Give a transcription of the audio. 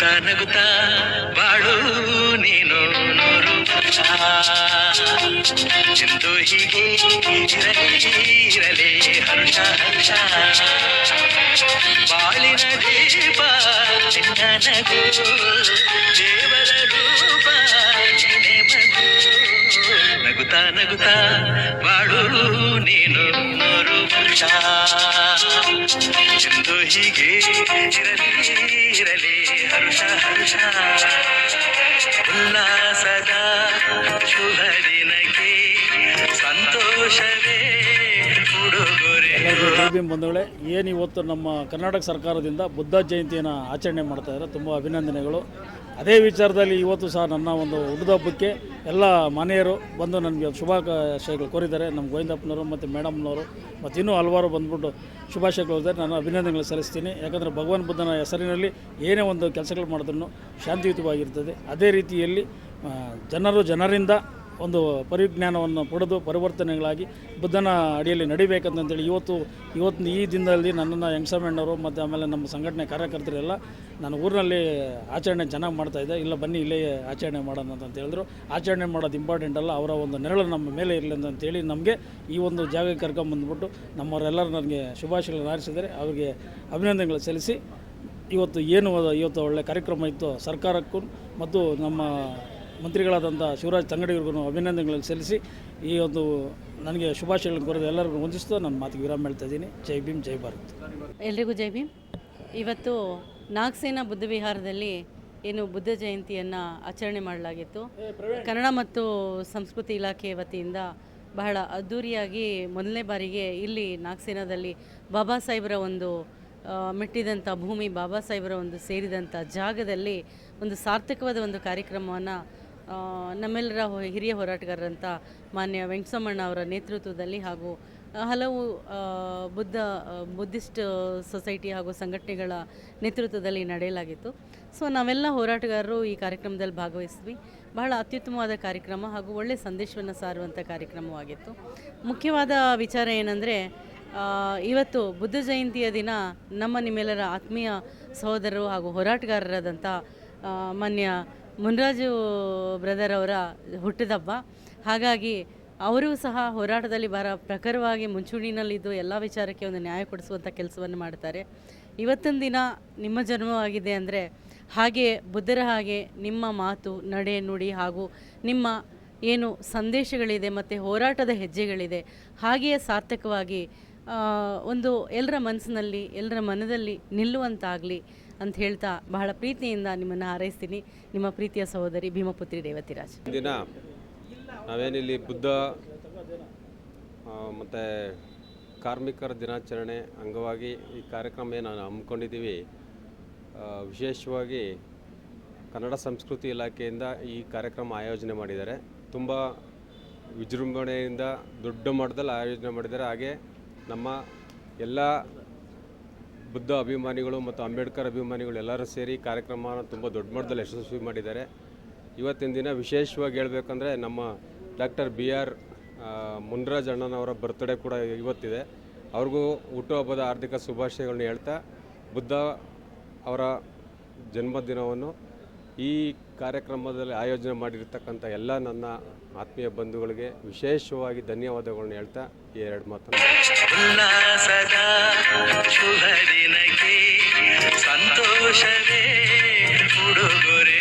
ನಗುತ್ತಾ ನಗುತ್ತಾ ಬಾಳು ನೀನು ನೂರು ವರ್ಷ ಎಂದು ಹೀಗೆ ಇರಲಿ ಹರ್ಷ ಹರ್ಷ ಬಾಳಿನ ದೀಪ ನಿನ್ನ ನಗು ದೇವರ ರೂಪ ನೀನೆ ಮಗು ನಗುತ್ತಾ ನಗುತ್ತಾ ಬಾಳು ನೀನು ನೂರು ವರ್ಷ ಎಂದು ಹೀಗೆ ಇರಲಿ ಹರ್ಷ ಹರ್ಷ ಉಲ್ಲಾಸದ ಶುಭ ದಿನಕ್ಕೆ ಸಂತೋಷವೇ ಉಡುಗೊರೆ. ಬಂಧುಗಳೇ, ಏನು ಇವತ್ತು ನಮ್ಮ ಕರ್ನಾಟಕ ಸರ್ಕಾರದಿಂದ ಬುದ್ಧ ಜಯಂತಿಯನ್ನು ಆಚರಣೆ ಮಾಡ್ತಾ ಇದ್ದಾರೆ. ತುಂಬ ಅಭಿನಂದನೆಗಳು. ಅದೇ ವಿಚಾರದಲ್ಲಿ ಇವತ್ತು ಸಹ ನನ್ನ ಒಂದು ಹುಟ್ಟುಹಬ್ಬಕ್ಕೆ ಎಲ್ಲ ಮನೆಯರು ಬಂದು ನನಗೆ ಶುಭಾಶಯಗಳು ಕೋರಿದ್ದಾರೆ. ನಮ್ಮ ಗೋವಿಂದಪ್ಪನವರು ಮತ್ತು ಮೇಡಮ್ನವರು ಮತ್ತು ಇನ್ನೂ ಹಲವಾರು ಬಂದುಬಿಟ್ಟು ಶುಭಾಶಯಗಳು ಕೋರಿದ್ದಾರೆ. ನಾನು ಅಭಿನಂದನೆಗಳು ಸಲ್ಲಿಸ್ತೀನಿ. ಯಾಕಂದರೆ ಭಗವಾನ್ ಬುದ್ಧನ ಹೆಸರಿನಲ್ಲಿ ಏನೇ ಒಂದು ಕೆಲಸಗಳು ಮಾಡಿದ್ರೂ ಶಾಂತಿಯುತವಾಗಿರ್ತದೆ. ಅದೇ ರೀತಿಯಲ್ಲಿ ಜನರಿಂದ ಒಂದು ಪರಿಜ್ಞಾನವನ್ನು ಪಡೆದು ಪರಿವರ್ತನೆಗಳಾಗಿ ಬುದ್ಧನ ಅಡಿಯಲ್ಲಿ ನಡಿಬೇಕಂತೇಳಿ ಇವತ್ತು ಈ ದಿನದಲ್ಲಿ ನನ್ನನ್ನು ಯಂಗ್ಸಮಣ್ಣವರು ಮತ್ತು ಆಮೇಲೆ ನಮ್ಮ ಸಂಘಟನೆ ಕಾರ್ಯಕರ್ತರೆಲ್ಲ ನಾನು ಊರಿನಲ್ಲಿ ಆಚರಣೆ ಚೆನ್ನಾಗಿ ಮಾಡ್ತಾಯಿದ್ದೆ. ಇಲ್ಲ ಬನ್ನಿ ಇಲ್ಲೇ ಆಚರಣೆ ಮಾಡೋಣ ಅಂತ ಹೇಳಿದ್ರು. ಆಚರಣೆ ಮಾಡೋದು ಇಂಪಾರ್ಟೆಂಟ್ ಅಲ್ಲ, ಅವರ ಒಂದು ನೆರಳು ನಮ್ಮ ಮೇಲೆ ಇರಲಿ ಅಂತೇಳಿ ನಮಗೆ ಈ ಒಂದು ಜಾಗಕ್ಕೆ ಕರ್ಕೊಂಬಂದ್ಬಿಟ್ಟು ನಮ್ಮವರೆಲ್ಲರೂ ನನಗೆ ಶುಭಾಶಯಗಳನ್ನು ಹಾರೈಸಿದ್ದಾರೆ. ಅವರಿಗೆ ಅಭಿನಂದನೆಗಳು ಸಲ್ಲಿಸಿ ಇವತ್ತು ಒಳ್ಳೆಯ ಕಾರ್ಯಕ್ರಮ ಇತ್ತು. ಸರ್ಕಾರಕ್ಕೂ ಮತ್ತು ನಮ್ಮ ಮಂತ್ರಿಗಳಾದಂಥ ಶಿವರಾಜ್ ತಂಗಡಿಯವ್ರಿಗೂ ಅಭಿನಂದನೆಗಳನ್ನು ಸಲ್ಲಿಸಿ ಈ ಒಂದು ನನಗೆ ಶುಭಾಶಯಗಳನ್ನು ಕೋರಿದ ಎಲ್ಲರಿಗೂ ವಂದಿಸ್ತು ನನ್ನ ಮಾತಿಗೆ ವಿರಾಮ ಹೇಳ್ತಾ ಇದ್ದೀನಿ. ಜೈ ಭೀಮ್, ಜೈ ಭಾರತ್. ಎಲ್ರಿಗೂ ಜೈ ಭೀಮ್. ಇವತ್ತು ನಾಗಸೇನಾ ಬುದ್ಧ ವಿಹಾರದಲ್ಲಿ ಏನು ಬುದ್ಧ ಜಯಂತಿಯನ್ನು ಆಚರಣೆ ಮಾಡಲಾಗಿತ್ತು. ಕನ್ನಡ ಮತ್ತು ಸಂಸ್ಕೃತಿ ಇಲಾಖೆ ವತಿಯಿಂದ ಬಹಳ ಅದ್ಧೂರಿಯಾಗಿ ಮೊದಲನೇ ಬಾರಿಗೆ ಇಲ್ಲಿ ನಾಗಸೇನಾದಲ್ಲಿ ಬಾಬಾ ಸಾಹೇಬರ ಒಂದು ಮೆಟ್ಟಿದಂಥ ಭೂಮಿ, ಬಾಬಾ ಸಾಹೇಬರ ಒಂದು ಸೇರಿದಂಥ ಜಾಗದಲ್ಲಿ ಒಂದು ಸಾರ್ಥಕವಾದ ಒಂದು ಕಾರ್ಯಕ್ರಮವನ್ನು ನಮ್ಮೆಲ್ಲರ ಹಿರಿಯ ಹೋರಾಟಗಾರರಂಥ ಮಾನ್ಯ ವೆಂಕಟಸಮಣ್ಣ ಅವರ ನೇತೃತ್ವದಲ್ಲಿ ಹಾಗೂ ಹಲವು ಬುದ್ಧಿಸ್ಟ್ ಸೊಸೈಟಿ ಹಾಗೂ ಸಂಘಟನೆಗಳ ನೇತೃತ್ವದಲ್ಲಿ ನಡೆಯಲಾಗಿತ್ತು. ಸೊ ನಾವೆಲ್ಲ ಹೋರಾಟಗಾರರು ಈ ಕಾರ್ಯಕ್ರಮದಲ್ಲಿ ಭಾಗವಹಿಸಿದ್ವಿ. ಬಹಳ ಅತ್ಯುತ್ತಮವಾದ ಕಾರ್ಯಕ್ರಮ ಹಾಗೂ ಒಳ್ಳೆಯ ಸಂದೇಶವನ್ನು ಸಾರುವಂಥ ಕಾರ್ಯಕ್ರಮವಾಗಿತ್ತು. ಮುಖ್ಯವಾದ ವಿಚಾರ ಏನಂದರೆ, ಇವತ್ತು ಬುದ್ಧ ಜಯಂತಿಯ ದಿನ ನಿಮ್ಮೆಲ್ಲರ ಆತ್ಮೀಯ ಸಹೋದರರು ಹಾಗೂ ಹೋರಾಟಗಾರರಾದಂಥ ಮಾನ್ಯ ಮುನ್ರಾಜು ಬ್ರದರ್ ಅವರ ಹುಟ್ಟಿದಬ್ಬ. ಹಾಗಾಗಿ ಅವರು ಸಹ ಹೋರಾಟದಲ್ಲಿ ಬಹಳ ಪ್ರಖರವಾಗಿ ಮುಂಚೂಣಿನಲ್ಲಿದ್ದು ಎಲ್ಲ ವಿಚಾರಕ್ಕೆ ಒಂದು ನ್ಯಾಯ ಕೊಡಿಸುವಂಥ ಕೆಲಸವನ್ನು ಮಾಡ್ತಾರೆ. ಇವತ್ತಿನ ದಿನ ನಿಮ್ಮ ಜನ್ಮವಾಗಿದೆ ಅಂದರೆ ಹಾಗೆ ಬುದ್ಧರ ಹಾಗೆ ನಿಮ್ಮ ಮಾತು, ನಡೆ, ನುಡಿ ಹಾಗೂ ನಿಮ್ಮ ಏನು ಸಂದೇಶಗಳಿದೆ ಮತ್ತು ಹೋರಾಟದ ಹೆಜ್ಜೆಗಳಿದೆ ಹಾಗೆಯೇ ಸಾರ್ಥಕವಾಗಿ ಒಂದು ಎಲ್ಲರ ಮನಸ್ಸಿನಲ್ಲಿ ಎಲ್ಲರ ಮನದಲ್ಲಿ ನಿಲ್ಲುವಂತಾಗಲಿ ಅಂತ ಹೇಳ್ತಾ ಬಹಳ ಪ್ರೀತಿಯಿಂದ ನಿಮ್ಮನ್ನು ಹಾರೈಸ್ತೀನಿ. ನಿಮ್ಮ ಪ್ರೀತಿಯ ಸಹೋದರಿ ಭೀಮಪುತ್ರಿ ರೇವತಿರಾಜ್. ದಿನ ನಾವೇನಿಲ್ಲಿ ಬುದ್ಧ ಮತ್ತು ಕಾರ್ಮಿಕರ ದಿನಾಚರಣೆ ಅಂಗವಾಗಿ ಈ ಕಾರ್ಯಕ್ರಮ ಏನು ಹಮ್ಮಿಕೊಂಡಿದ್ದೀವಿ. ವಿಶೇಷವಾಗಿ ಕನ್ನಡ ಸಂಸ್ಕೃತಿ ಇಲಾಖೆಯಿಂದ ಈ ಕಾರ್ಯಕ್ರಮ ಆಯೋಜನೆ ಮಾಡಿದ್ದಾರೆ. ತುಂಬ ವಿಜೃಂಭಣೆಯಿಂದ ದೊಡ್ಡ ಮಟ್ಟದಲ್ಲಿ ಆಯೋಜನೆ ಮಾಡಿದ್ದಾರೆ. ಹಾಗೆ ನಮ್ಮ ಎಲ್ಲ ಬುದ್ಧ ಅಭಿಮಾನಿಗಳು ಮತ್ತು ಅಂಬೇಡ್ಕರ್ ಅಭಿಮಾನಿಗಳು ಎಲ್ಲರೂ ಸೇರಿ ಕಾರ್ಯಕ್ರಮನ ತುಂಬ ದೊಡ್ಡ ಮಟ್ಟದಲ್ಲಿ ಯಶಸ್ವಿ ಮಾಡಿದ್ದಾರೆ. ಇವತ್ತಿನ ದಿನ ವಿಶೇಷವಾಗಿ ಹೇಳಬೇಕಂದ್ರೆ ನಮ್ಮ ಡಾಕ್ಟರ್ BR ಮುನ್ರಾಜ್ ಅಣ್ಣನವರ ಬರ್ತ್ಡೇ ಕೂಡ ಇವತ್ತಿದೆ. ಅವ್ರಿಗೂ ಹುಟ್ಟುಹಬ್ಬದ ಹಾರ್ದಿಕ ಶುಭಾಶಯಗಳನ್ನ ಹೇಳ್ತಾ, ಬುದ್ಧ ಅವರ ಜನ್ಮದಿನವನ್ನು ಈ ಕಾರ್ಯಕ್ರಮದಲ್ಲಿ ಆಯೋಜನೆ ಮಾಡಿರ್ತಕ್ಕಂಥ ಎಲ್ಲ ನನ್ನ ಆತ್ಮೀಯ ಬಂಧುಗಳಿಗೆ ವಿಶೇಷವಾಗಿ ಧನ್ಯವಾದಗಳನ್ನ ಹೇಳ್ತಾ ಈ ಎರಡು ಮಾತನ್ನು ಉಲ್ಲಾಸದ ಶುಭ ದಿನಕ್ಕೆ ಸಂತೋಷವೇ ಉಡುಗೊರೆ.